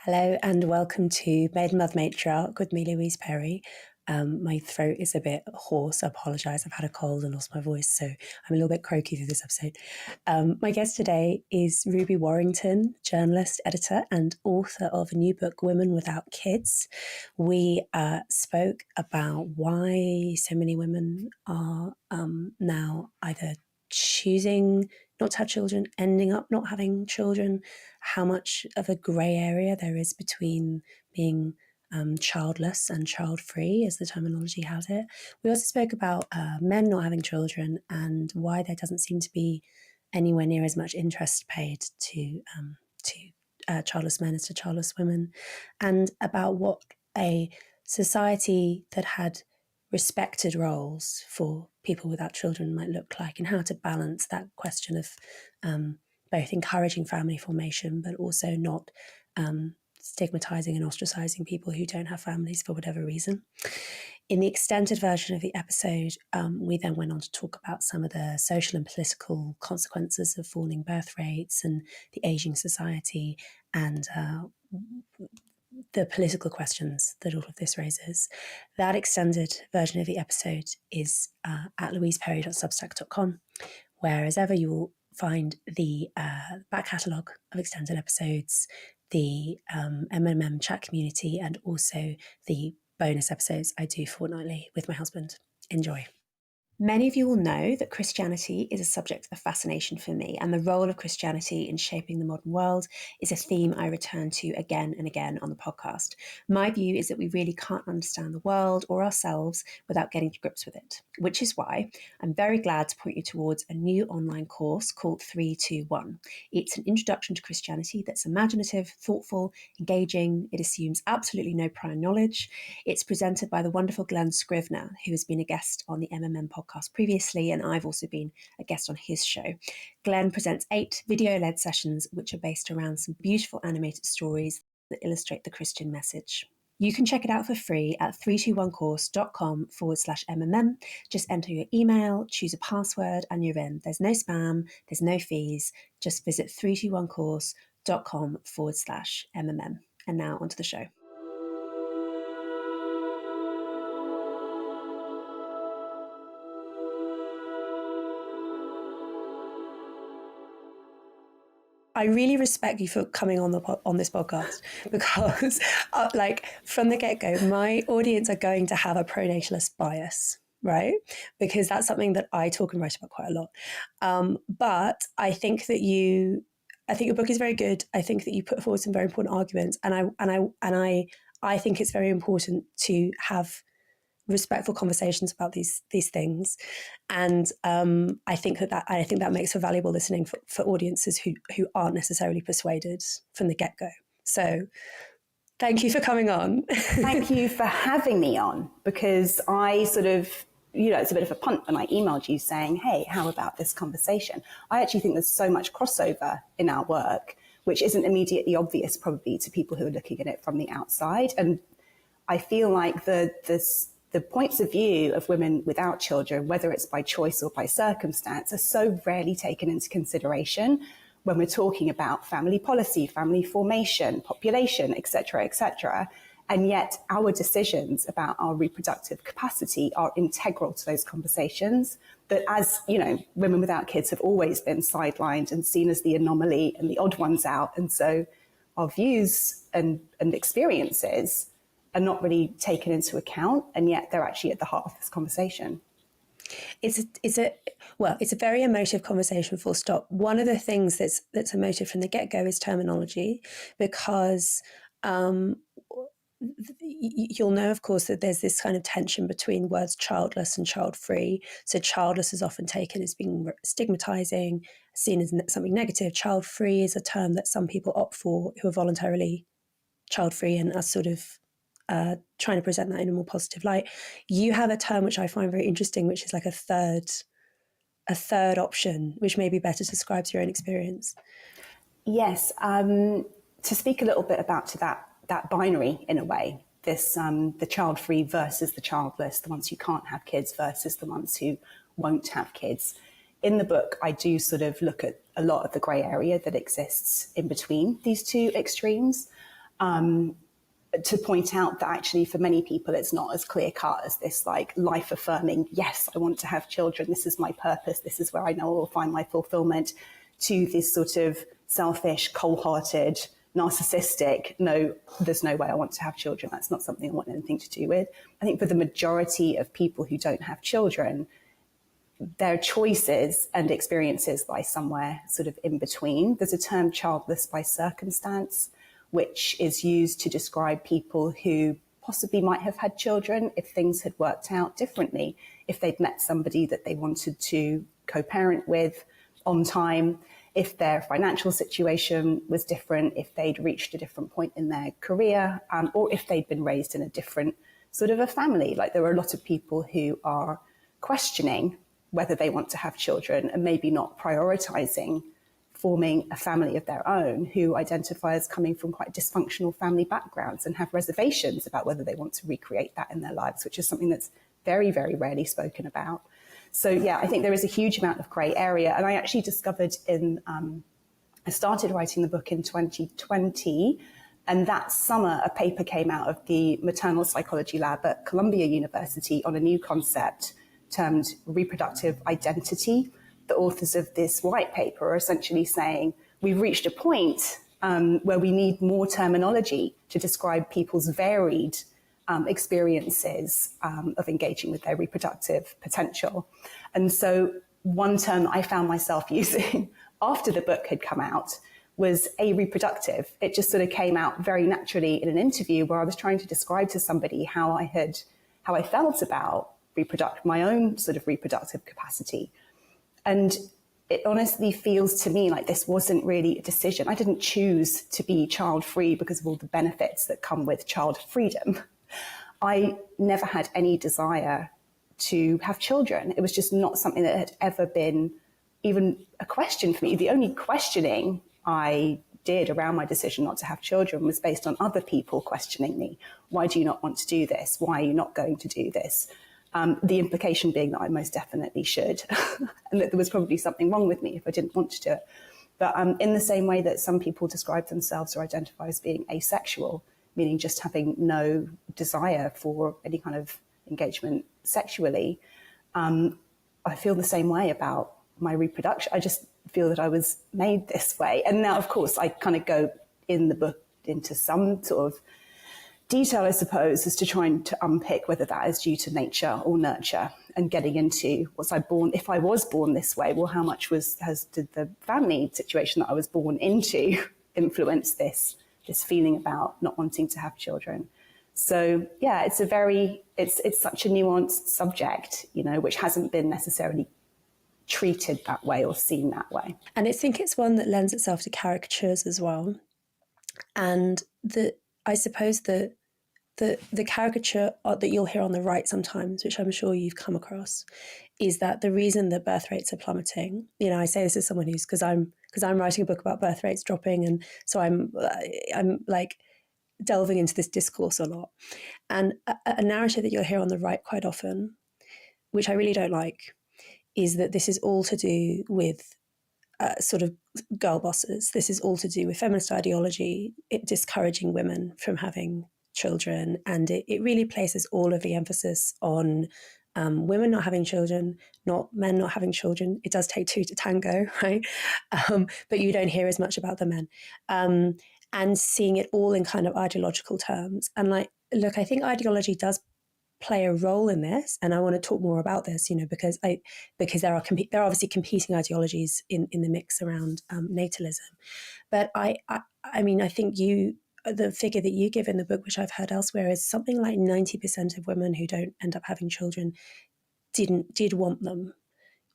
Hello and welcome to Maiden, Matriarch with me, Louise Perry. My throat is a bit hoarse. I apologise. I've had a cold and lost my voice, so I'm a little bit croaky through this episode. My guest today is Ruby Warrington, journalist, editor, and author of a new book, Women Without Kids. We spoke about why so many women are now either choosing not to have children, ending up not having children, how much of a grey area there is between being childless and child-free, as the terminology has it. We also spoke about men not having children and why there doesn't seem to be anywhere near as much interest paid to childless men as to childless women, and about what a society that had respected roles for people without children might look like, and how to balance that question of both encouraging family formation but also not stigmatizing and ostracizing people who don't have families for whatever reason. In the extended version of the episode, we then went on to talk about some of the social and political consequences of falling birth rates and the ageing society, and the political questions that all of this raises. That extended version of the episode is at louiseperry.substack.com, where as ever you will find the back catalogue of extended episodes, the MMM chat community, and also the bonus episodes I do fortnightly with my husband. Enjoy. Many of you will know that Christianity is a subject of fascination for me, and the role of Christianity in shaping the modern world is a theme I return to again and again on the podcast. My view is that we really can't understand the world or ourselves without getting to grips with it, which is why I'm very glad to point you towards a new online course called 321. It's an introduction to Christianity that's imaginative, thoughtful, engaging. It assumes absolutely no prior knowledge. It's presented by the wonderful Glenn Scrivener, who has been a guest on the MMM podcast previously, and I've also been a guest on his show. Glenn presents 8 video-led sessions which are based around some beautiful animated stories that illustrate the Christian message. You can check it out for free at 321course.com/MMM. Just enter your email, choose a password, and you're in. There's no spam, there's no fees. Just visit 321course.com/MMM. And now onto the show. I really respect you for coming on this podcast, because from the get-go, my audience are going to have a pronatalist bias, right? Because that's something that I talk and write about quite a lot. But I think your book is very good. I think that you put forward some very important arguments, and I think it's very important to have respectful conversations about these things, and I think that makes for valuable listening for audiences who aren't necessarily persuaded from the get-go. So thank you for coming on. Thank you for having me on, because I sort of, it's a bit of a punt when I emailed you saying, hey, how about this conversation? I actually think there's so much crossover in our work, which isn't immediately obvious probably to people who are looking at it from the outside. And I feel like the points of view of women without children, whether it's by choice or by circumstance, are so rarely taken into consideration when we're talking about family policy, family formation, population, etc., etc. And yet our decisions about our reproductive capacity are integral to those conversations. But as you know, women without kids have always been sidelined and seen as the anomaly and the odd ones out. And so our views and experiences are not really taken into account, and yet they're actually at the heart of this conversation. It's a very emotive conversation, full stop. One of the things that's emotive from the get-go is terminology, because you'll know, of course, that there's this kind of tension between words childless and child-free. So childless is often taken as being stigmatizing, seen as something negative. Child-free is a term that some people opt for who are voluntarily child-free and are sort of trying to present that in a more positive light. You have a term which I find very interesting, which is like a third option, which maybe better describes your own experience. Yes, to speak a little bit about that binary in a way, this the child-free versus the childless, the ones who can't have kids versus the ones who won't have kids. In the book, I do sort of look at a lot of the grey area that exists in between these two extremes. to point out that actually for many people it's not as clear cut as this like life affirming, yes, I want to have children, this is my purpose, this is where I know I will find my fulfillment, to this sort of selfish, cold-hearted, narcissistic, no, there's no way I want to have children, that's not something I want anything to do with. I think for the majority of people who don't have children, their choices and experiences lie somewhere sort of in between. There's a term, childless by circumstance, which is used to describe people who possibly might have had children if things had worked out differently, if they'd met somebody that they wanted to co-parent with on time, if their financial situation was different, if they'd reached a different point in their career, or if they'd been raised in a different sort of a family. Like there are a lot of people who are questioning whether they want to have children and maybe not prioritizing forming a family of their own, who identify as coming from quite dysfunctional family backgrounds and have reservations about whether they want to recreate that in their lives, which is something that's very, very rarely spoken about. So yeah, I think there is a huge amount of grey area. And I actually discovered I started writing the book in 2020, and that summer a paper came out of the maternal psychology lab at Columbia University on a new concept termed reproductive identity. The authors of this white paper are essentially saying we've reached a point where we need more terminology to describe people's varied experiences of engaging with their reproductive potential. And so one term I found myself using after the book had come out was A-reproductive. It just sort of came out very naturally in an interview where I was trying to describe to somebody how I felt about my own sort of reproductive capacity. And it honestly feels to me like this wasn't really a decision. I didn't choose to be child-free because of all the benefits that come with child freedom. I never had any desire to have children. It was just not something that had ever been even a question for me. The only questioning I did around my decision not to have children was based on other people questioning me. Why do you not want to do this? Why are you not going to do this? The implication being that I most definitely should, and that there was probably something wrong with me if I didn't want to do it. But in the same way that some people describe themselves or identify as being asexual, meaning just having no desire for any kind of engagement sexually, I feel the same way about my reproduction. I just feel that I was made this way. And now, of course, I kind of go in the book into some sort of detail, I suppose, is to try and to unpick whether that is due to nature or nurture, and getting into if I was born this way, well, how much did the family situation that I was born into influence this feeling about not wanting to have children. So yeah, it's such a nuanced subject, which hasn't been necessarily treated that way or seen that way. And I think it's one that lends itself to caricatures as well. And I suppose the caricature that you'll hear on the right sometimes, which I'm sure you've come across, is that the reason that birth rates are plummeting. I say this as someone because I'm writing a book about birth rates dropping, and so I'm like delving into this discourse a lot. And a narrative that you'll hear on the right quite often, which I really don't like, is that this is all to do with sort of girl bosses. This is all to do with feminist ideology, discouraging women from having children, and it really places all of the emphasis on women not having children, not men not having children. It does take two to tango, right? But you don't hear as much about the men, and seeing it all in kind of ideological terms. And look, I think ideology does play a role in this, and I want to talk more about this, because there are obviously competing ideologies in the mix around natalism. But I mean, I think the figure that you give in the book, which I've heard elsewhere, is something like 90% of women who don't end up having children did want them.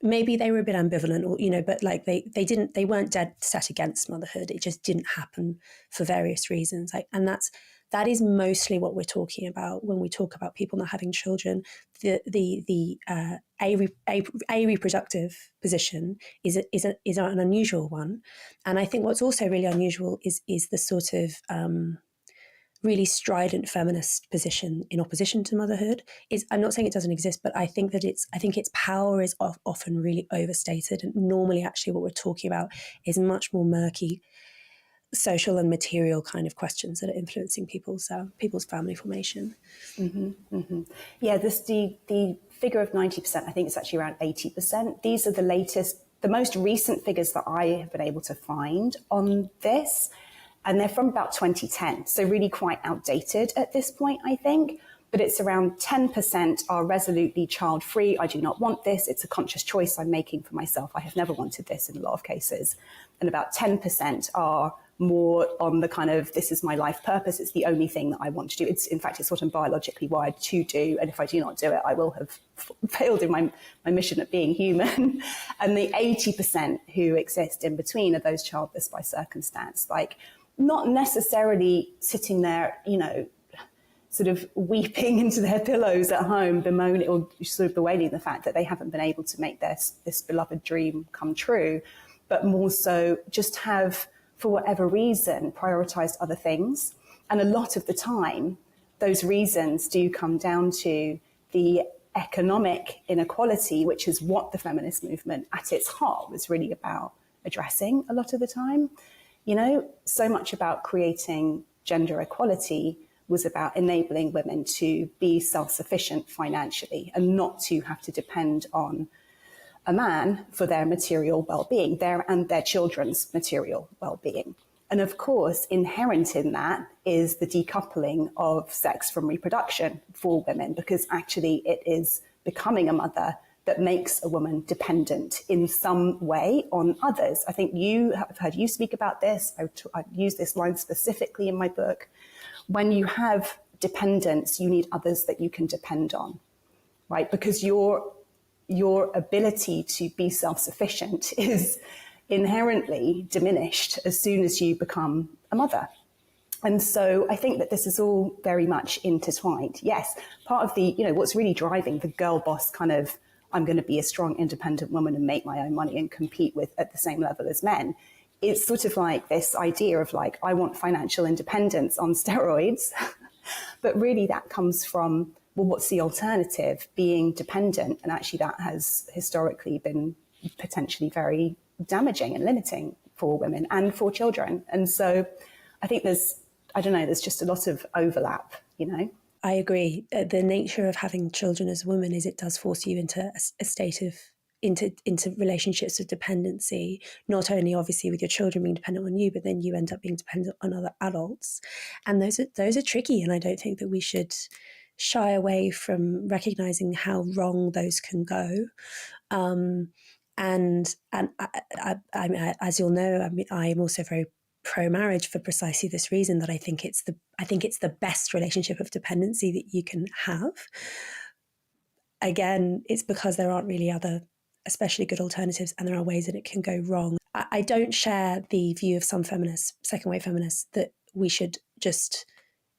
Maybe they were a bit ambivalent, or but they weren't dead set against motherhood. It just didn't happen for various reasons. And that is mostly what we're talking about when we talk about people not having children. The A-reproductive position is an unusual one, and I think what's also really unusual is the sort of really strident feminist position in opposition to motherhood. I'm not saying it doesn't exist, but I think its power is often really overstated, and normally actually what we're talking about is much more murky social and material kind of questions that are influencing people's family formation. Yeah, the figure of 90%, I think it's actually around 80%. These are the most recent figures that I have been able to find on this, and they're from about 2010, so really quite outdated at this point, I think. But it's around 10% are resolutely child-free. I do not want this. It's a conscious choice I'm making for myself. I have never wanted this in a lot of cases. And about 10% are more on the kind of, this is my life purpose. It's the only thing that I want to do. In fact, it's what I'm biologically wired to do. And if I do not do it, I will have failed in my mission at being human. And the 80% who exist in between are those childless by circumstance, like not necessarily sitting there, sort of weeping into their pillows at home, bemoaning or sort of bewailing the fact that they haven't been able to make this beloved dream come true, but more so just have, for whatever reason, prioritized other things. And a lot of the time, those reasons do come down to the economic inequality, which is what the feminist movement at its heart was really about addressing a lot of the time. So much about creating gender equality was about enabling women to be self-sufficient financially and not to have to depend on a man for their material well-being, their and their children's material well-being. And of course, inherent in that is the decoupling of sex from reproduction for women, because actually it is becoming a mother that makes a woman dependent in some way on others. I think I've heard you speak about this. I use this line specifically in my book. When you have dependence, you need others that you can depend on, right? Because your ability to be self-sufficient is inherently diminished as soon as you become a mother. And so I think that this is all very much intertwined. Yes, part of the, what's really driving the girl boss kind of, I'm going to be a strong, independent woman and make my own money and compete with at the same level as men. It's sort of like this idea of like, I want financial independence on steroids. But really that comes from, well, what's the alternative? Being dependent. And actually that has historically been potentially very damaging and limiting for women and for children. And so I think there's just a lot of overlap, I agree. The nature of having children as a woman is it does force you into a state of into relationships of dependency, not only obviously with your children being dependent on you, but then you end up being dependent on other adults. And those are tricky. And I don't think that we should shy away from recognizing how wrong those can go. And I, as you'll know, I am also very pro-marriage for precisely this reason, that I think it's the best relationship of dependency that you can have. Again, it's because there aren't really other especially good alternatives, and there are ways that it can go wrong. I don't share the view of some feminists, second-wave feminists, that we should just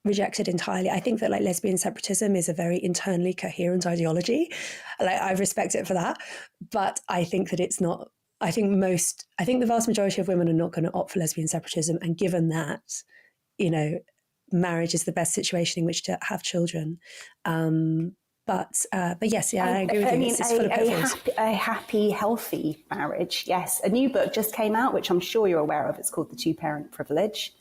reject it entirely. I think that lesbian separatism is a very internally coherent ideology. I respect it for that, but I think that it's not. I think the vast majority of women are not going to opt for lesbian separatism, and given that, marriage is the best situation in which to have children. But yes, yeah, I agree with you. It's full of pitfalls. A happy, healthy marriage, yes. A new book just came out, which I'm sure you're aware of. It's called The Two-Parent Privilege.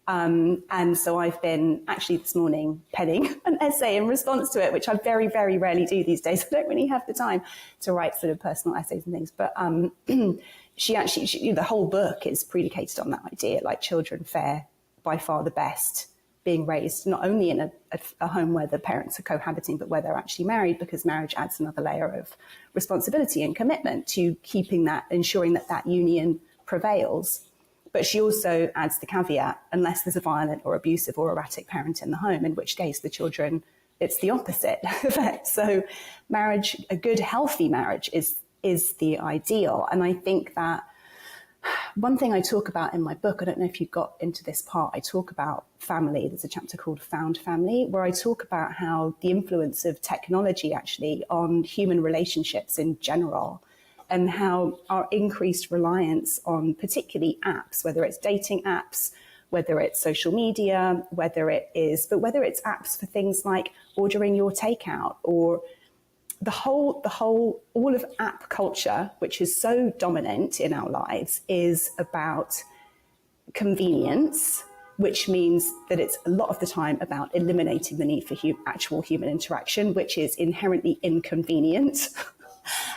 And so I've been actually this morning penning an essay in response to it, which I very, very rarely do these days. I don't really have the time to write sort of personal essays and things. But the whole book is predicated on that idea, like children fare by far the best being raised not only in a home where the parents are cohabiting, but where they're actually married, because marriage adds another layer of responsibility and commitment to ensuring that union prevails. But she also adds the caveat, unless there's a violent or abusive or erratic parent in the home, in which case the children, it's the opposite effect. So marriage, a good, healthy marriage is the ideal. And I think that one thing I talk about in my book, I don't know if you got into this part, I talk about family. There's a chapter called Found Family, where I talk about how the influence of technology actually on human relationships in general, and how our increased reliance on particularly apps, whether it's dating apps, whether it's social media, whether it's apps for things like ordering your takeout, or all of app culture, which is so dominant in our lives, is about convenience, which means that it's a lot of the time about eliminating the need for actual human interaction, which is inherently inconvenient.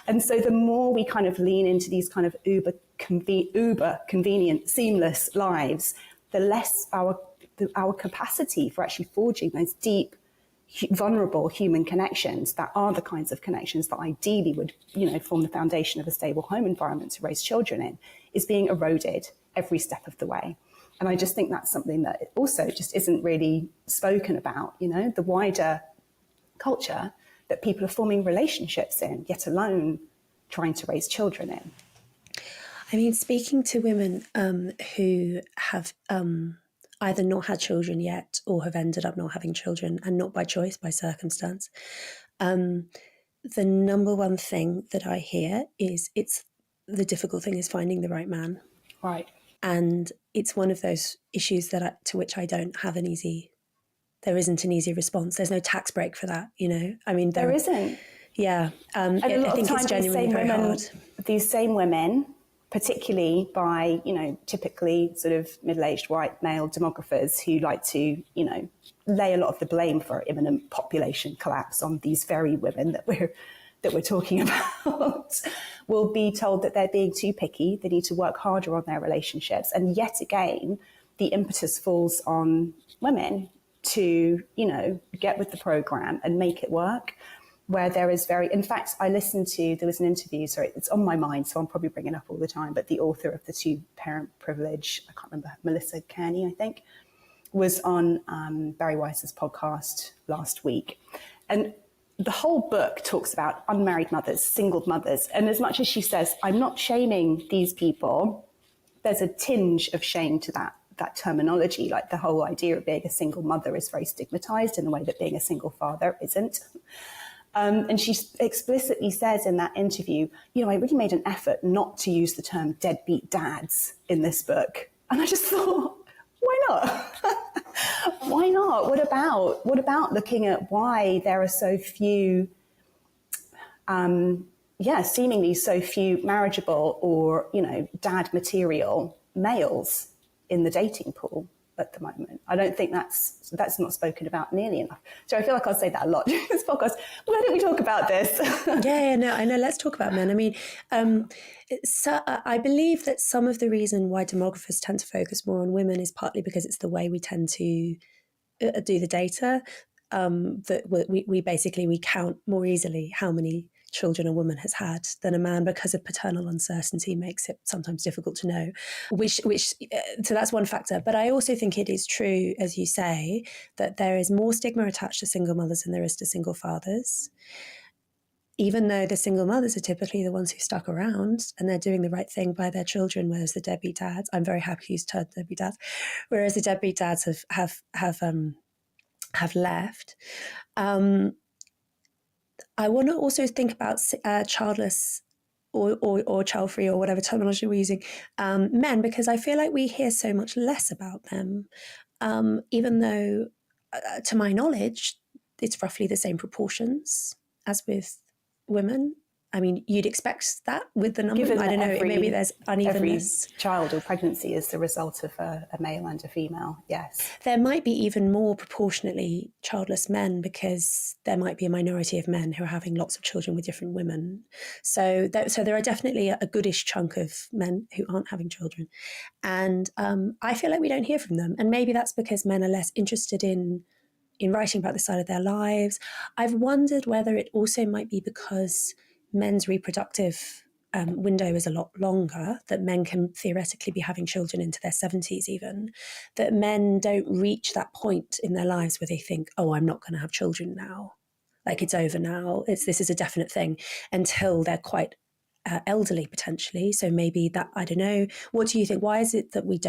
And so the more we kind of lean into these kind of uber convenient, seamless lives, the less our capacity for actually forging those deep, vulnerable human connections that are the kinds of connections that ideally would, form the foundation of a stable home environment to raise children in, is being eroded every step of the way. And I just think that's something that also just isn't really spoken about, the wider culture that people are forming relationships in, yet alone trying to raise children in. I mean, speaking to women who have either not had children yet or have ended up not having children, and not by choice, by circumstance, the number one thing that I hear is the difficult thing is finding the right man. Right. And it's one of those issues to which I don't have there isn't an easy response. There's no tax break for that, I mean, there isn't. Yeah. And a lot I think of it's times genuinely very hard. These same women, particularly by, typically sort of middle-aged white male demographers who like to, lay a lot of the blame for imminent population collapse on these very women that we're talking about, will be told that they're being too picky, they need to work harder on their relationships. And yet again, the impetus falls on women to, get with the program and make it work, where there is in fact, there was an interview, sorry, it's on my mind, so I'm probably bringing it up all the time, but the author of the Two-Parent Privilege, I can't remember, Melissa Kearney, I think, was on Barry Weiss's podcast last week. And the whole book talks about unmarried mothers, single mothers. And as much as she says, I'm not shaming these people, there's a tinge of shame to that terminology. Like the whole idea of being a single mother is very stigmatized in a way that being a single father isn't. And she explicitly says in that interview, I really made an effort not to use the term deadbeat dads in this book. And I just thought, why not? Why not? What about looking at why there are so few, seemingly so few marriageable or, dad material males in the dating pool at the moment? I don't think that's not spoken about nearly enough. So I feel like I'll say that a lot during this podcast. Why don't we talk about this? I know. Let's talk about men. I mean, so I believe that some of the reason why demographers tend to focus more on women is partly because it's the way we tend to do the data. That we count more easily how many children a woman has had than a man, because of paternal uncertainty makes it sometimes difficult to know, so that's one factor. But I also think it is true, as you say, that there is more stigma attached to single mothers than there is to single fathers, even though the single mothers are typically the ones who stuck around and they're doing the right thing by their children, whereas the deadbeat dads, I'm very happy to use term deadbeat dads, whereas the deadbeat dads have left. I want to also think about childless or childfree or whatever terminology we're using, men, because I feel like we hear so much less about them, even though, to my knowledge, it's roughly the same proportions as with women. I mean, you'd expect that with the number. I don't know, maybe there's unevenness. Every child or pregnancy is the result of a male and a female, yes. There might be even more proportionately childless men, because there might be a minority of men who are having lots of children with different women. So there are definitely a goodish chunk of men who aren't having children. And I feel like we don't hear from them. And maybe that's because men are less interested in writing about this side of their lives. I've wondered whether it also might be because men's reproductive window is a lot longer, that men can theoretically be having children into their 70s even, that men don't reach that point in their lives where they think, oh, I'm not going to have children now. Like, it's over now. This is a definite thing, until they're quite elderly potentially. So maybe that, I don't know. What do you think? Why is it that we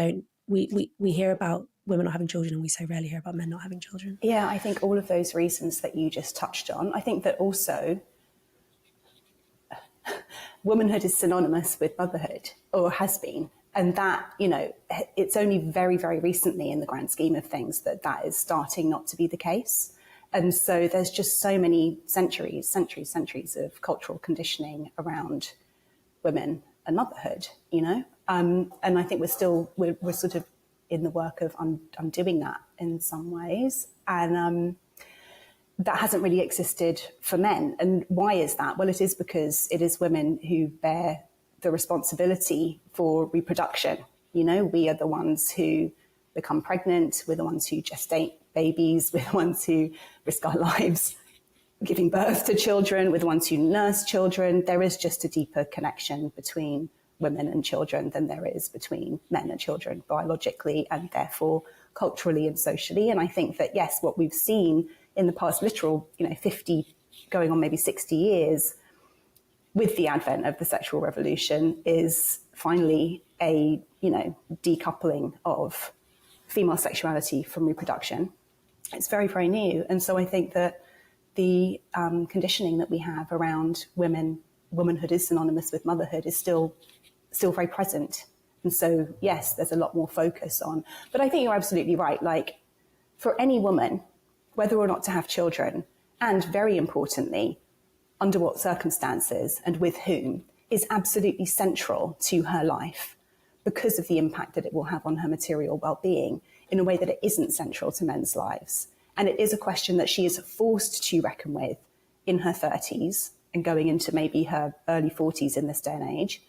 hear about women not having children and we so rarely hear about men not having children? Yeah, I think all of those reasons that you just touched on. I think that also womanhood is synonymous with motherhood, or has been. And that, it's only very, very recently in the grand scheme of things that is starting not to be the case. And so there's just so many centuries of cultural conditioning around women and motherhood, And I think we're sort of in the work of undoing that in some ways. And that hasn't really existed for men. And why is that? Well, it is because it is women who bear the responsibility for reproduction. You know, we are the ones who become pregnant, we're the ones who gestate babies, we're the ones who risk our lives giving birth to children, we're the ones who nurse children. There is just a deeper connection between women and children than there is between men and children biologically and therefore culturally and socially. And I think that, yes, what we've seen in the past literal, 50 going on maybe 60 years with the advent of the sexual revolution is finally a, decoupling of female sexuality from reproduction. It's very, very new. And so I think that the conditioning that we have around womanhood is synonymous with motherhood is still very present. And so, yes, there's a lot more focus on. But I think you're absolutely right. Like, for any woman, whether or not to have children, and very importantly, under what circumstances and with whom, is absolutely central to her life because of the impact that it will have on her material well-being in a way that it isn't central to men's lives. And it is a question that she is forced to reckon with in her 30s and going into maybe her early 40s in this day and age.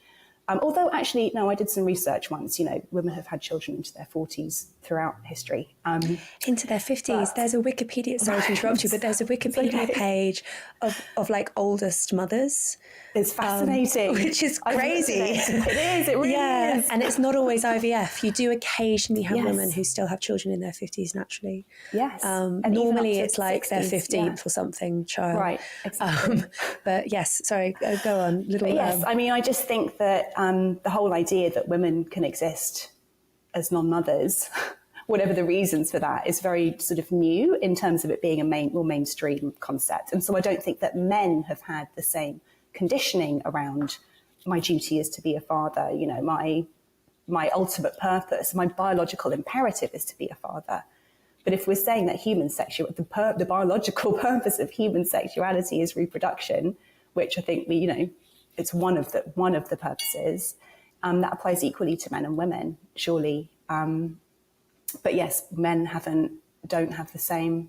Although actually, no, I did some research once, women have had children into their 40s throughout history. Into their 50s. There's a Wikipedia, sorry to interrupt you, but there's a Wikipedia page of like oldest mothers. It's fascinating. Which is crazy. It is, it really is. And it's not always IVF. You do occasionally have women who still have children in their 50s naturally. Yes. And normally it's like 60s, their 15th or something child. Right, exactly. But yes, sorry, go on. Yes, I mean, I just think that the whole idea that women can exist as non-mothers, whatever the reasons for that, is very sort of new in terms of it being a more mainstream concept. And so I don't think that men have had the same conditioning around my duty is to be a father, my ultimate purpose, my biological imperative is to be a father. But if we're saying that the biological purpose of human sexuality is reproduction, which I think it's one of the purposes, that applies equally to men and women, surely. But yes, men haven't had the same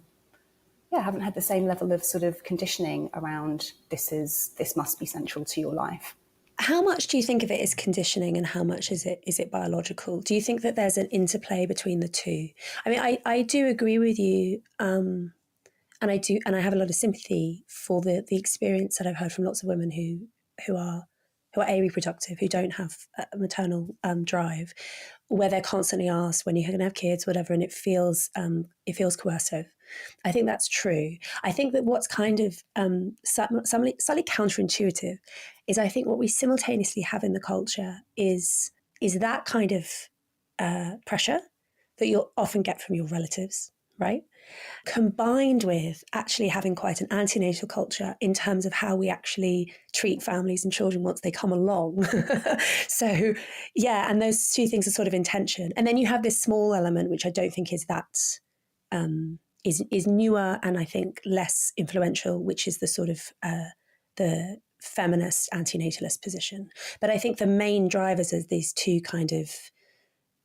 level of sort of conditioning around this must be central to your life. How much do you think of it as conditioning and how much is it biological? Do you think that there's an interplay between the two? I mean, I do agree with you, and I have a lot of sympathy for the experience that I've heard from lots of women who are A-reproductive, who don't have a maternal drive, where they're constantly asked when you're going to have kids, whatever, and it feels coercive. I think that's true. I think that what's kind of slightly counterintuitive is I think what we simultaneously have in the culture is that kind of pressure that you'll often get from your relatives, right? Combined with actually having quite an antenatal culture in terms of how we actually treat families and children once they come along. So, yeah, and those two things are sort of in tension. And then you have this small element, which I don't think is that, is newer and I think less influential, which is the sort of the feminist antenatalist position. But I think the main drivers are these two kind of,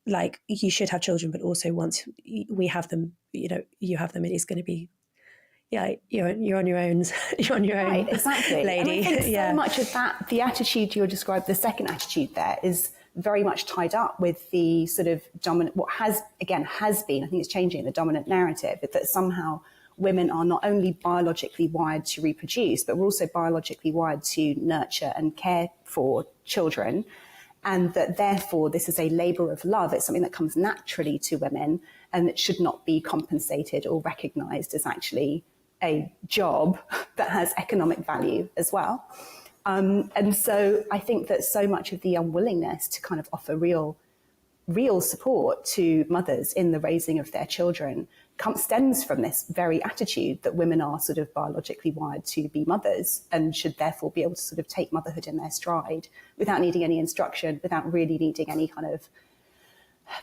like, you should have children, but also once we have them, you have them, it is going to be, you're on your own. You're on your own, right, exactly, lady. And I think so much of that, the attitude you described, the second attitude there, is very much tied up with the sort of dominant, what has been, I think it's changing, the dominant narrative, that somehow women are not only biologically wired to reproduce, but we're also biologically wired to nurture and care for children. And that therefore this is a labour of love. It's something that comes naturally to women and it should not be compensated or recognised as actually a job that has economic value as well. And so I think that so much of the unwillingness to kind of offer real support to mothers in the raising of their children stems from this very attitude that women are sort of biologically wired to be mothers and should therefore be able to sort of take motherhood in their stride without needing any instruction, without really needing any kind of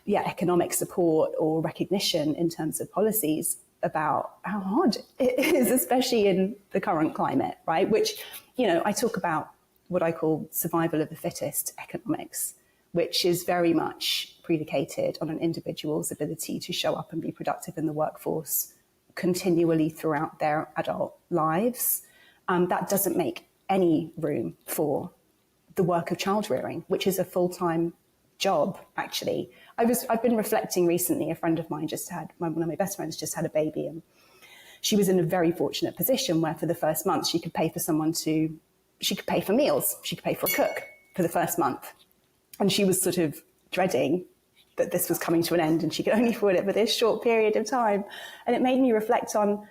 economic support or recognition in terms of policies about how hard it is, especially in the current climate, right? Which, I talk about what I call survival of the fittest economics, which is very much predicated on an individual's ability to show up and be productive in the workforce continually throughout their adult lives. That doesn't make any room for the work of child rearing, which is a full-time job, actually. I've been reflecting recently. A friend of mine one of my best friends just had a baby, and she was in a very fortunate position where for the first month she could pay for meals, she could pay for a cook for the first month. And she was sort of dreading that this was coming to an end and she could only afford it for this short period of time. And it made me reflect on,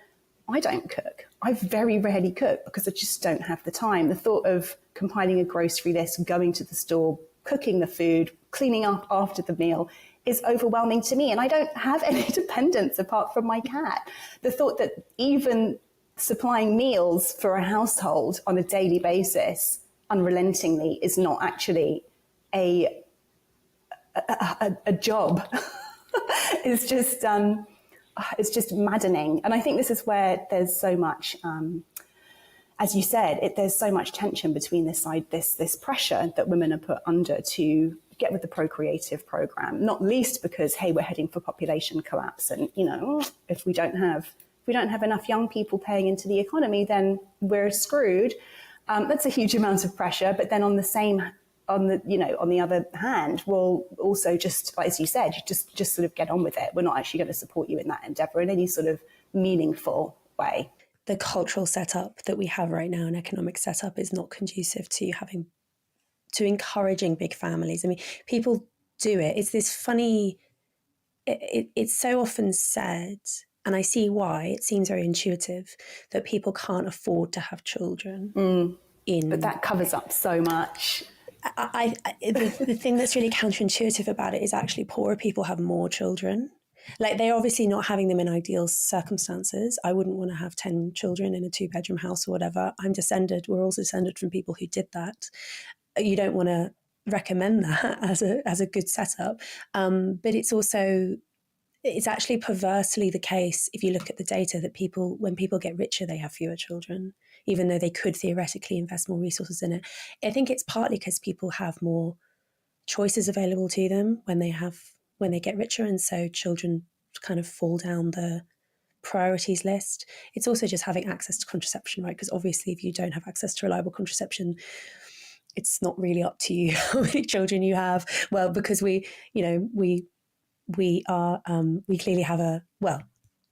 I don't cook. I very rarely cook because I just don't have the time. The thought of compiling a grocery list, going to the store, cooking the food, cleaning up after the meal is overwhelming to me. And I don't have any dependents apart from my cat. The thought that even supplying meals for a household on a daily basis unrelentingly is not actually a job is just it's just maddening. And I think this is where there's so much, as you said, there's so much tension between this pressure that women are put under to get with the procreative program, not least because, hey, we're heading for population collapse. And, if we don't have enough young people paying into the economy, then we're screwed. That's a huge amount of pressure. But then on the other hand, we'll also just, as you said, just sort of get on with it. We're not actually going to support you in that endeavor in any sort of meaningful way. The cultural setup that we have right now, an economic setup, is not conducive to encouraging big families. I mean, people do it. It's this funny, it's so often said, and I see why, it seems very intuitive, that people can't afford to have children. But that covers up so much. The thing that's really counterintuitive about it is actually poorer people have more children. Like, they're obviously not having them in ideal circumstances. I wouldn't want to have 10 children in a 2-bedroom house or whatever. We're also descended from people who did that. You don't want to recommend that as a good setup. But it's actually perversely the case, if you look at the data, that when people get richer, they have fewer children, even though they could theoretically invest more resources in it. I think it's partly because people have more choices available to them when they get richer, and so children kind of fall down the priorities list. It's also just having access to contraception, right? Because obviously if you don't have access to reliable contraception, it's not really up to you how many children you have. Well, because we clearly have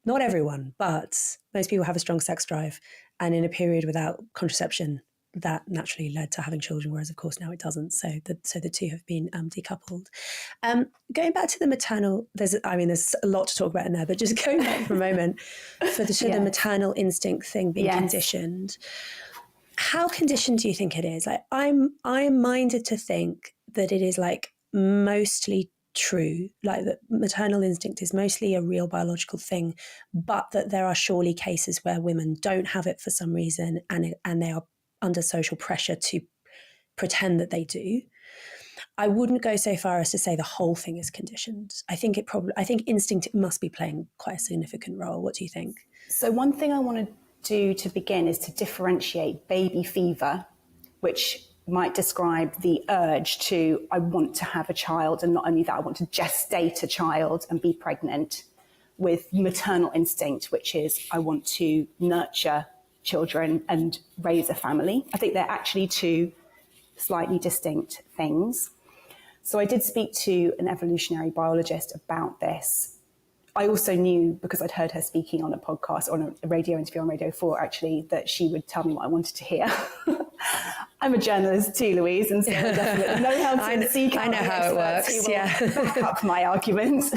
not everyone, but most people have a strong sex drive. And in a period without contraception, that naturally led to having children, whereas of course now it doesn't. So the two have been decoupled. Going back to the maternal, there's a lot to talk about in there, but just going back for a moment for the maternal instinct thing being conditioned. How conditioned do you think it is? Like, I'm minded to think that it is like mostly true, like that maternal instinct is mostly a real biological thing, but that there are surely cases where women don't have it for some reason, and they are under social pressure to pretend that they do. I wouldn't go so far as to say the whole thing is conditioned. I think instinct must be playing quite a significant role. What do you think? So one thing I want to do to begin is to differentiate baby fever, which might describe the urge to, I want to have a child, and not only that, I want to gestate a child and be pregnant, with maternal instinct, which is, I want to nurture children and raise a family. I think they're actually two slightly distinct things. So I did speak to an evolutionary biologist about this. I also knew, because I'd heard her speaking on a podcast, or on a radio interview on Radio 4, actually, that she would tell me what I wanted to hear. I'm a journalist too, Louise, and so I definitely know how to seek out how it works. Back up my argument.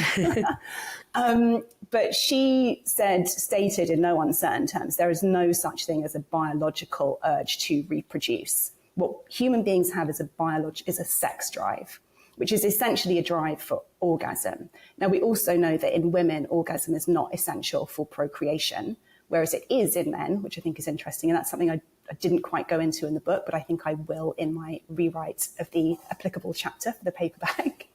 But she stated in no uncertain terms, there is no such thing as a biological urge to reproduce. What human beings have is a sex drive, which is essentially a drive for orgasm. Now, we also know that in women, orgasm is not essential for procreation, whereas it is in men, which I think is interesting. And that's something I didn't quite go into in the book, but I think I will in my rewrite of the applicable chapter for the paperback,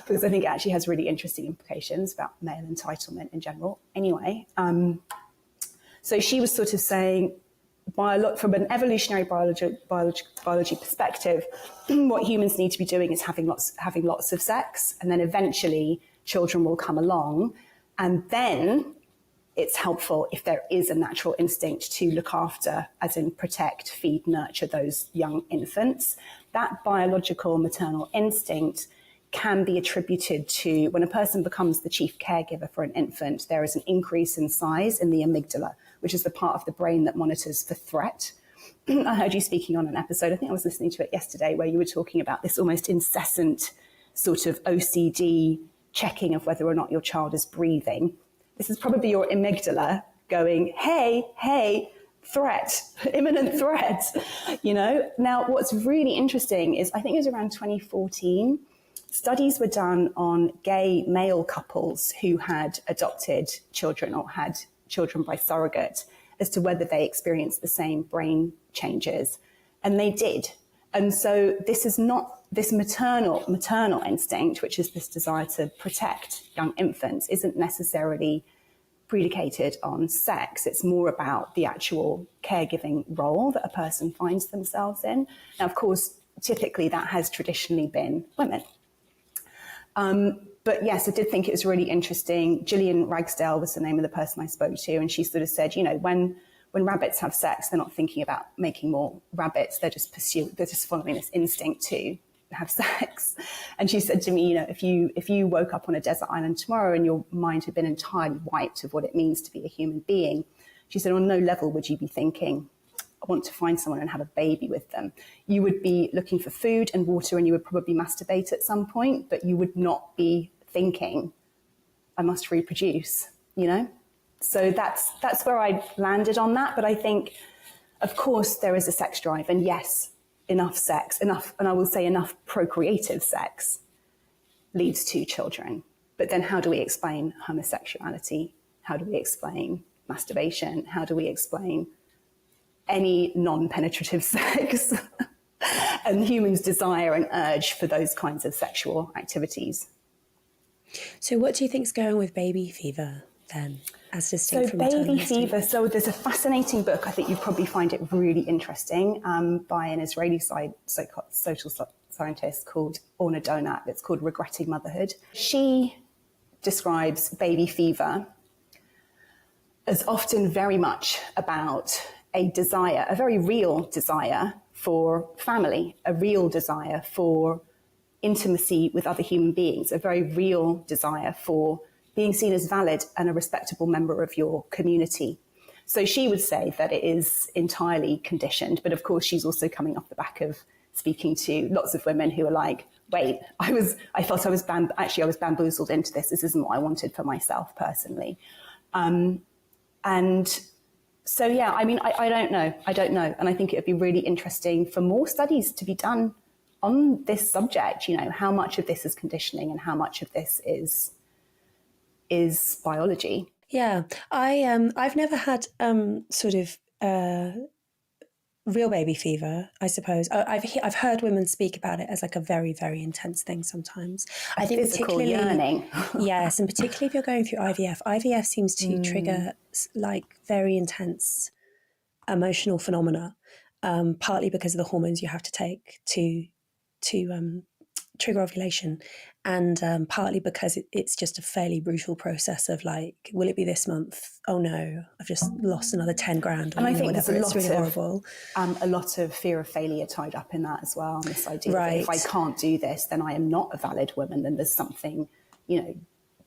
because I think it actually has really interesting implications about male entitlement in general. Anyway, so she was sort of saying, from an evolutionary biology perspective, what humans need to be doing is having lots of sex, and then eventually children will come along, and then it's helpful if there is a natural instinct to look after, as in protect, feed, nurture those young infants. That biological maternal instinct can be attributed to when a person becomes the chief caregiver for an infant, there is an increase in size in the amygdala, which is the part of the brain that monitors for threat. I heard you speaking on an episode, I think I was listening to it yesterday, where you were talking about this almost incessant sort of OCD checking of whether or not your child is breathing. This is probably your amygdala going, hey, threat, imminent threat, you know? Now, what's really interesting is, I think it was around 2014, studies were done on gay male couples who had adopted children or had children by surrogate as to whether they experienced the same brain changes. And they did. And so this is not this maternal instinct, which is this desire to protect young infants, isn't necessarily predicated on sex. It's more about the actual caregiving role that a person finds themselves in. Now, of course, typically that has traditionally been women. But yes, I did think it was really interesting. Gillian Ragsdale was the name of the person I spoke to, and she sort of said, you know, when rabbits have sex, they're not thinking about making more rabbits. They're just following this instinct to have sex. And she said to me, you know, if you woke up on a desert island tomorrow and your mind had been entirely wiped of what it means to be a human being, she said, on no level would you be thinking, I want to find someone and have a baby with them. You would be looking for food and water, and you would probably masturbate at some point, but you would not be thinking, I must reproduce, you know? So that's where I landed on that. But I think, of course, there is a sex drive, and yes, enough sex, and I will say enough procreative sex leads to children. But then how do we explain homosexuality? How do we explain masturbation? How do we explain any non-penetrative sex and humans' desire and urge for those kinds of sexual activities? So what do you think's going on with baby fever then, as distinct from baby fever? So there's a fascinating book, I think you'd probably find it really interesting, by an Israeli social scientist called Orna Donat. It's called Regretting Motherhood. She describes baby fever as often very much about a desire, a very real desire for family, a real desire for intimacy with other human beings, a very real desire for being seen as valid and a respectable member of your community. So she would say that it is entirely conditioned, but of course she's also coming off the back of speaking to lots of women who are like, wait, I thought I was bamboozled into this. This isn't what I wanted for myself personally. And so, yeah, I mean, I don't know. And I think it would be really interesting for more studies to be done on this subject, you know, how much of this is conditioning and how much of this is biology. Yeah, I've never had real baby fever, I suppose. I've heard women speak about it as like a very, very intense thing sometimes. I think particularly yearning. Yes, and particularly if you're going through IVF. IVF seems to trigger like very intense emotional phenomena, partly because of the hormones you have to take to trigger ovulation, and partly because it's just a fairly brutal process of like, will it be this month? Oh no, I've just lost another 10 grand. And I think there's a lot of fear of failure tied up in that as well. This idea right. that if I can't do this, then I am not a valid woman. Then there's something, you know,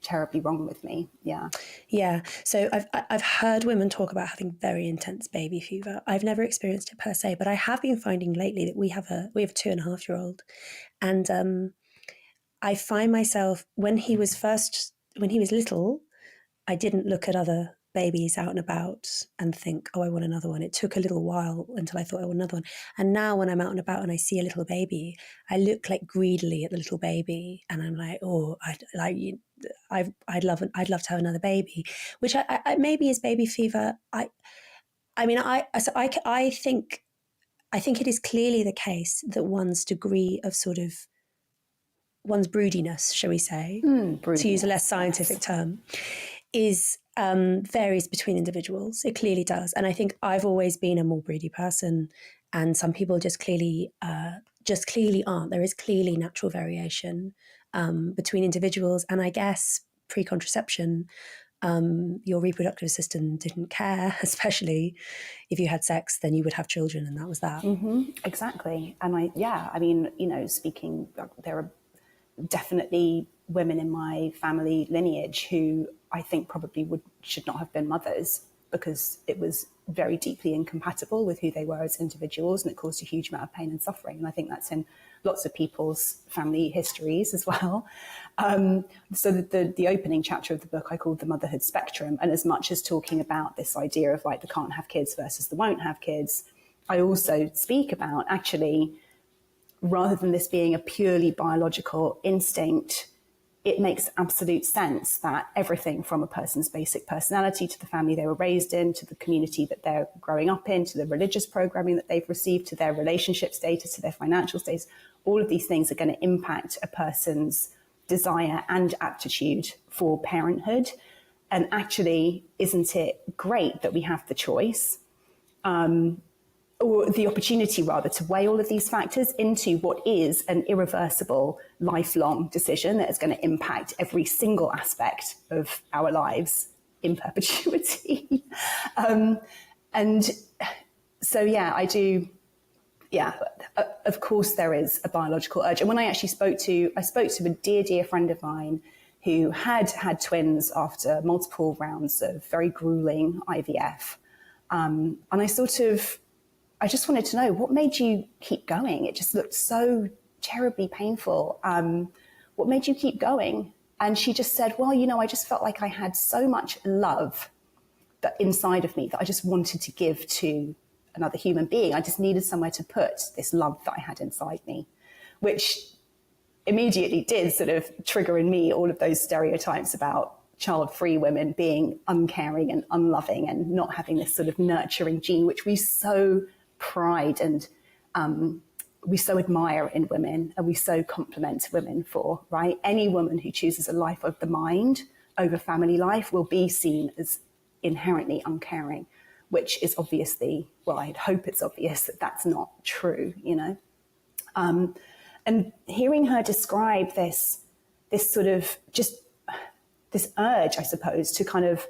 terribly wrong with me. Yeah. So I've heard women talk about having very intense baby fever. I've never experienced it per se, but I have been finding lately that we have a 2.5-year-old, and I find myself when he was little, I didn't look at other babies out and about and think, oh, I want another one. It took a little while until I thought I want another one. And now when I'm out and about and I see a little baby, I look like greedily at the little baby, and I'm like, oh, I'd love to have another baby, which I maybe is baby fever. I think it is clearly the case that one's degree of sort of one's broodiness, shall we say, to use a less scientific term, is varies between individuals. It clearly does. And I think I've always been a more broody person, and some people just clearly aren't. There is clearly natural variation between individuals. And I guess pre-contraception, your reproductive system didn't care, especially if you had sex, then you would have children, and that was that. Exactly. And I mean, speaking, there are definitely women in my family lineage who I think probably should not have been mothers, because it was very deeply incompatible with who they were as individuals, and it caused a huge amount of pain and suffering. And I think that's in lots of people's family histories as well. So the opening chapter of the book I called The Motherhood Spectrum, and as much as talking about this idea of like the can't have kids versus the won't have kids, I also speak about actually, rather than this being a purely biological instinct, it makes absolute sense that everything from a person's basic personality to the family they were raised in, to the community that they're growing up in, to the religious programming that they've received, to their relationship status, to their financial status, all of these things are going to impact a person's desire and aptitude for parenthood. And actually, isn't it great that we have the choice, or the opportunity rather, to weigh all of these factors into what is an irreversible, lifelong decision that is going to impact every single aspect of our lives in perpetuity. And so, yeah, I do. Yeah, of course there is a biological urge. And when I spoke to a dear friend of mine who had twins after multiple rounds of very grueling IVF. And I just wanted to know, what made you keep going? It just looked so terribly painful. What made you keep going? And she just said, well, I just felt like I had so much love that inside of me that I just wanted to give to another human being. I just needed somewhere to put this love that I had inside me, which immediately did sort of trigger in me all of those stereotypes about child-free women being uncaring and unloving and not having this sort of nurturing gene, which we so pride and we so admire in women, and we so compliment women for, right? Any woman who chooses a life of the mind over family life will be seen as inherently uncaring, which is obviously, well, I'd hope it's obvious that that's not true, and hearing her describe this sort of just this urge, I suppose, to kind of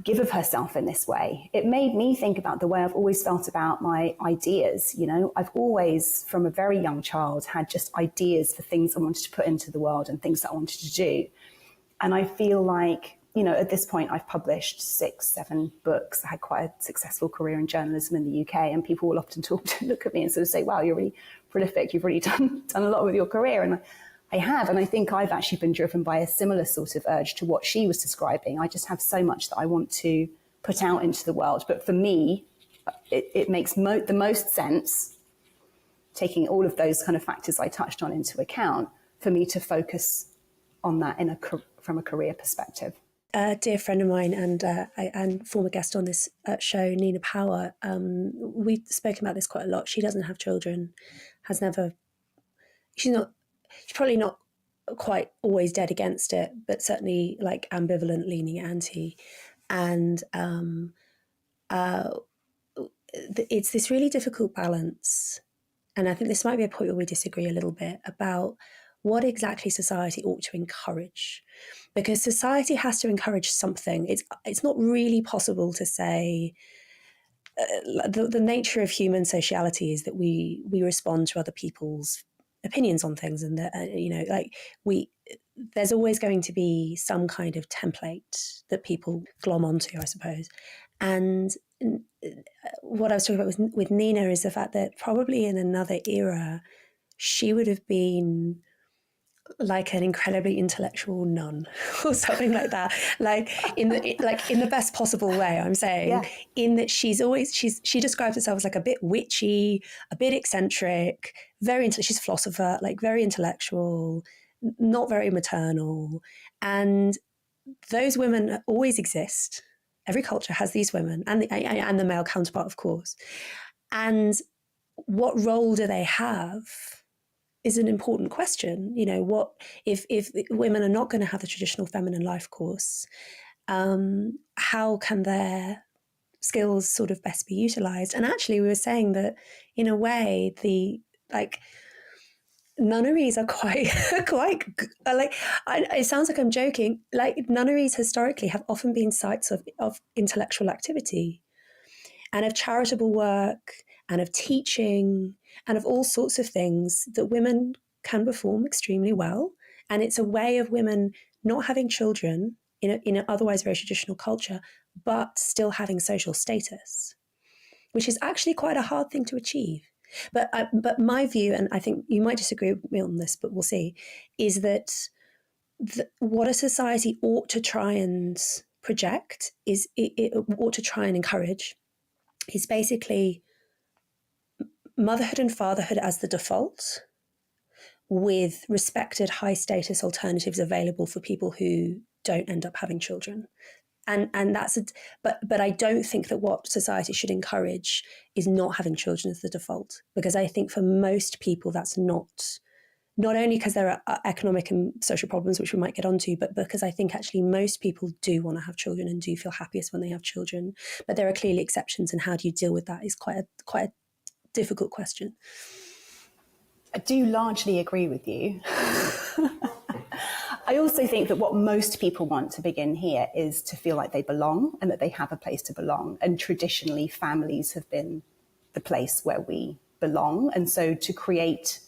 give of herself in this way, it made me think about the way I've always felt about my ideas. I've always, from a very young child, had just ideas for things I wanted to put into the world and things that I wanted to do. And I feel like, at this point, I've published 6-7 books. I had quite a successful career in journalism in the UK, and people will often look at me and sort of say, wow, you're really prolific. You've really done a lot with your career. And I have, and I think I've actually been driven by a similar sort of urge to what she was describing. I just have so much that I want to put out into the world. But for me, it makes the most sense, taking all of those kind of factors I touched on into account, for me to focus on that from a career perspective. A dear friend of mine and former guest on this show, Nina Power, we've spoken about this quite a lot. She doesn't have children, she's probably not quite always dead against it, but certainly like ambivalent, leaning anti. And it's this really difficult balance. And I think this might be a point where we disagree a little bit about what exactly society ought to encourage. Because society has to encourage something. It's not really possible to say the nature of human sociality is that we respond to other people's opinions on things, and that there's always going to be some kind of template that people glom onto, I suppose. And what I was talking about with Nina is the fact that probably in another era, she would have been like an incredibly intellectual nun or something like that, like in the best possible way, I'm saying. Yeah. In that she describes herself as like a bit witchy, a bit eccentric, she's a philosopher, like very intellectual, not very maternal. And those women always exist. Every culture has these women, and the male counterpart, of course. And what role do they have is an important question. What if women are not going to have the traditional feminine life course, how can their skills sort of best be utilized? And actually, we were saying that in a way, nunneries are quite it sounds like I'm joking. Like, nunneries historically have often been sites of intellectual activity and of charitable work and of teaching and of all sorts of things that women can perform extremely well. And it's a way of women not having children in an otherwise very traditional culture, but still having social status, which is actually quite a hard thing to achieve. But my view, and I think you might disagree with me on this, but we'll see, is that what a society ought to try and project is it ought to try and encourage is basically motherhood and fatherhood as the default, with respected high status alternatives available for people who don't end up having children. And that's but I don't think that what society should encourage is not having children as the default, because I think for most people that's not only because there are economic and social problems, which we might get onto, but because I think actually most people do want to have children and do feel happiest when they have children. But there are clearly exceptions, and how do you deal with that is quite a difficult question. I do largely agree with you. I also think that what most people want to begin here is to feel like they belong and that they have a place to belong. And traditionally, families have been the place where we belong. And so to create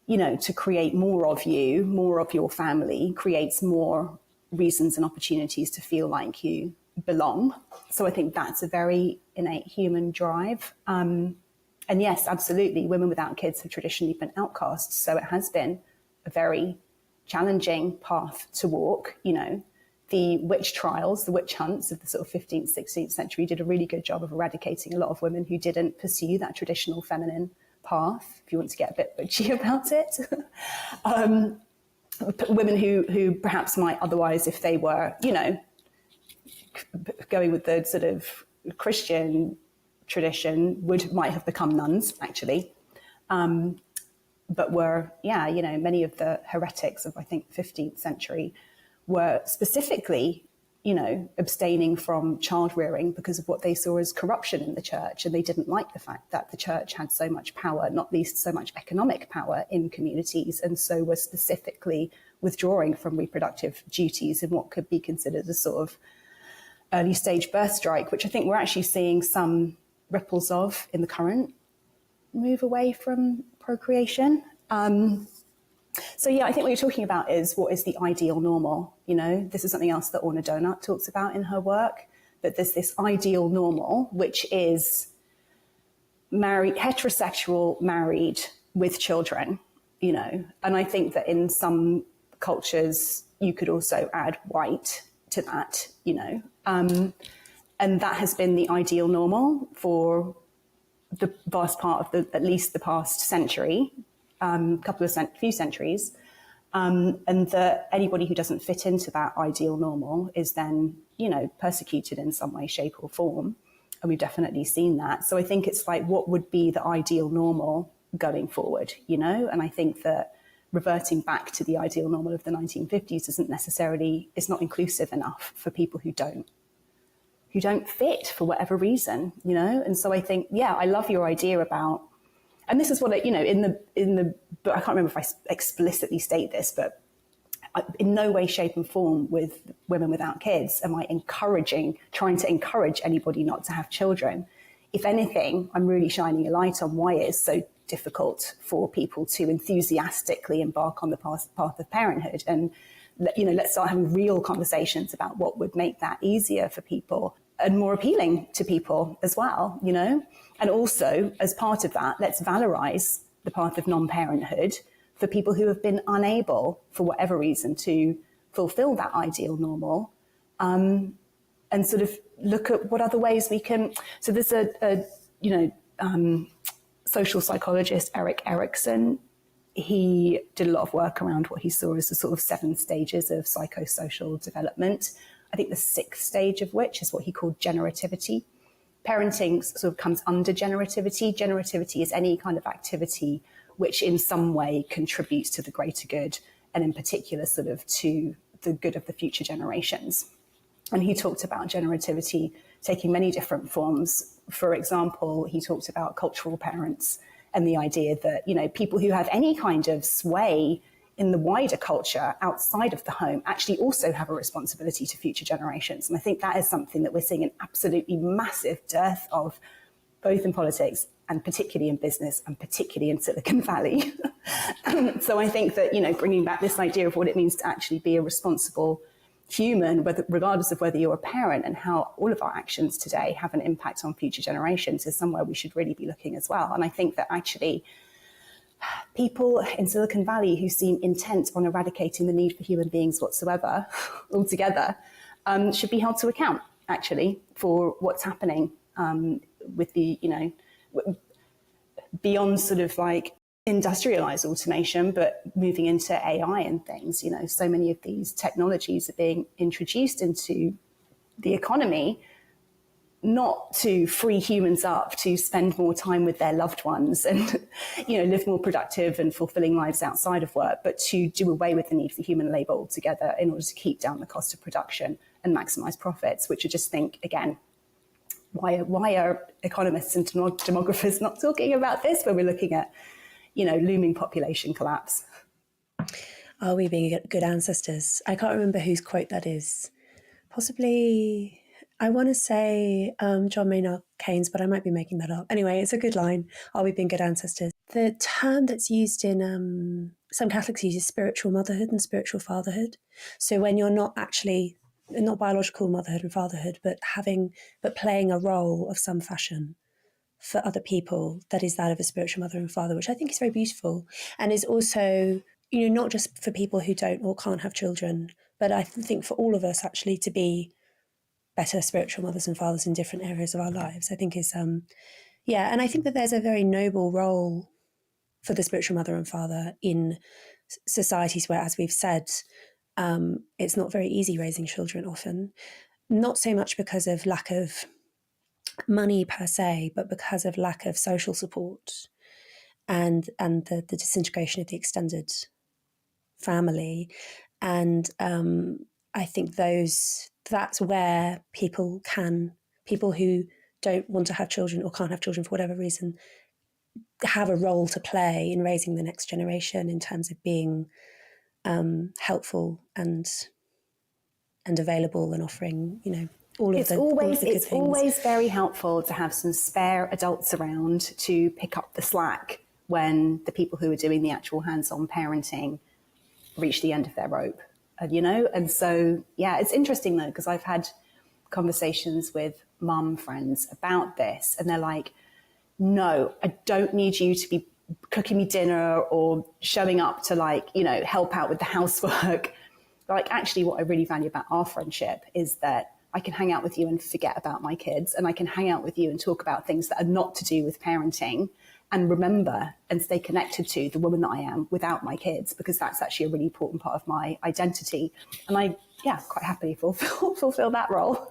more of you, more of your family, creates more reasons and opportunities to feel like you belong. So I think that's a very innate human drive. And yes, absolutely, women without kids have traditionally been outcasts. So it has been a very challenging path to walk. The witch trials, the witch hunts of the sort of 15th, 16th century did a really good job of eradicating a lot of women who didn't pursue that traditional feminine path, if you want to get a bit witchy about it. Women who perhaps might otherwise, if they were, going with the sort of Christian tradition, might have become nuns, actually. But were, many of the heretics of, I think, 15th century were specifically, abstaining from child rearing because of what they saw as corruption in the church. And they didn't like the fact that the church had so much power, not least so much economic power in communities, and so were specifically withdrawing from reproductive duties in what could be considered a sort of early stage birth strike, which I think we're actually seeing some ripples of in the current move away from procreation. So yeah, I think what you're talking about is what is the ideal normal. This is something else that Orna Donut talks about in her work, that there's this ideal normal, which is heterosexual, married with children, and I think that in some cultures you could also add white to that, and that has been the ideal normal for the vast part of at least the past century, few centuries, and that anybody who doesn't fit into that ideal normal is then, persecuted in some way, shape or form. And we've definitely seen that. So I think it's like, what would be the ideal normal going forward, And I think that reverting back to the ideal normal of the 1950s is not inclusive enough for people who don't fit for whatever reason, And so I think, I love your idea about, and this is what, in the book, I can't remember if I explicitly state this, but in no way, shape and form with women without kids am I trying to encourage anybody not to have children. If anything, I'm really shining a light on why it is so difficult for people to enthusiastically embark on the path of parenthood. And, let's start having real conversations about what would make that easier for people and more appealing to people as well, And also, as part of that, let's valorize the path of non-parenthood for people who have been unable, for whatever reason, to fulfill that ideal normal, and sort of look at what other ways we can. So there's social psychologist, Erik Erikson. He did a lot of work around what he saw as the sort of 7 stages of psychosocial development. I think the 6th stage of which is what he called generativity. Parenting sort of comes under generativity. Generativity is any kind of activity which in some way contributes to the greater good, and in particular sort of to the good of the future generations. And he talked about generativity taking many different forms. For example, he talked about cultural parents and the idea that, you know, people who have any kind of sway in the wider culture outside of the home actually also have a responsibility to future generations. And I think that is something that we're seeing an absolutely massive dearth of, both in politics and particularly in business and particularly in Silicon Valley. So I think that, you know, bringing back this idea of what it means to actually be a responsible human, regardless of whether you're a parent, and how all of our actions today have an impact on future generations, is somewhere we should really be looking as well. And I think that actually people in Silicon Valley who seem intent on eradicating the need for human beings whatsoever altogether should be held to account, actually, for what's happening with the, you know, beyond sort of like industrialized automation, but moving into AI and things. You know, so many of these technologies are being introduced into the economy not to free humans up to spend more time with their loved ones and, you know, live more productive and fulfilling lives outside of work, but to do away with the need for human labor altogether in order to keep down the cost of production and maximize profits, which I just think, again, why are economists and demographers not talking about this when we're looking at, you know, looming population collapse? Are we being good ancestors? I can't remember whose quote that is. Possibly, I want to say John Maynard Keynes, but I might be making that up. Anyway, it's a good line. Are we being good ancestors? The term that's used in some Catholics use is spiritual motherhood and spiritual fatherhood. So when you're not actually, not biological motherhood and fatherhood, but playing a role of some fashion for other people, that is that of a spiritual mother and father, which I think is very beautiful, and is also, you know, not just for people who don't or can't have children, but I think for all of us actually to be better spiritual mothers and fathers in different areas of our lives, I think is, and I think that there's a very noble role for the spiritual mother and father in societies where, as we've said, it's not very easy raising children often, not so much because of lack of money per se, but because of lack of social support and the disintegration of the extended family. And I think that's where people who don't want to have children or can't have children for whatever reason have a role to play in raising the next generation in terms of being helpful and available and offering, you know, it's always very helpful to have some spare adults around to pick up the slack when the people who are doing the actual hands-on parenting reach the end of their rope, you know? And so, yeah, it's interesting though, because I've had conversations with mum friends about this, and they're like, no, I don't need you to be cooking me dinner or showing up to, like, you know, help out with the housework. Like, actually, what I really value about our friendship is that I can hang out with you and forget about my kids, and I can hang out with you and talk about things that are not to do with parenting, and remember and stay connected to the woman that I am without my kids, because that's actually a really important part of my identity. And I, quite happily fulfill that role.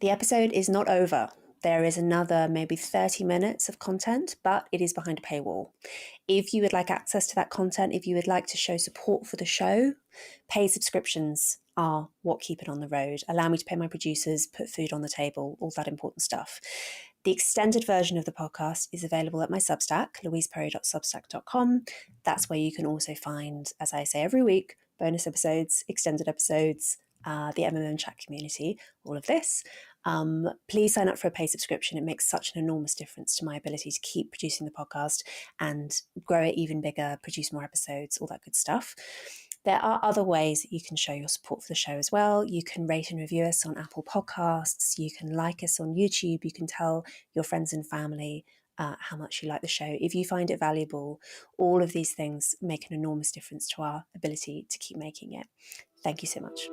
The episode is not over. There is another maybe 30 minutes of content, but it is behind a paywall. If you would like access to that content, if you would like to show support for the show, paid subscriptions are what keep it on the road. Allow me to pay my producers, put food on the table, all that important stuff. The extended version of the podcast is available at my Substack, louiseperry.substack.com. That's where you can also find, as I say every week, bonus episodes, extended episodes, the MMM chat community, all of this. Please sign up for a paid subscription. It makes such an enormous difference to my ability to keep producing the podcast and grow it even bigger, produce more episodes, all that good stuff. There are other ways that you can show your support for the show as well. You can rate and review us on Apple Podcasts. You can like us on YouTube. You can tell your friends and family how much you like the show. If you find it valuable, all of these things make an enormous difference to our ability to keep making it. Thank you so much.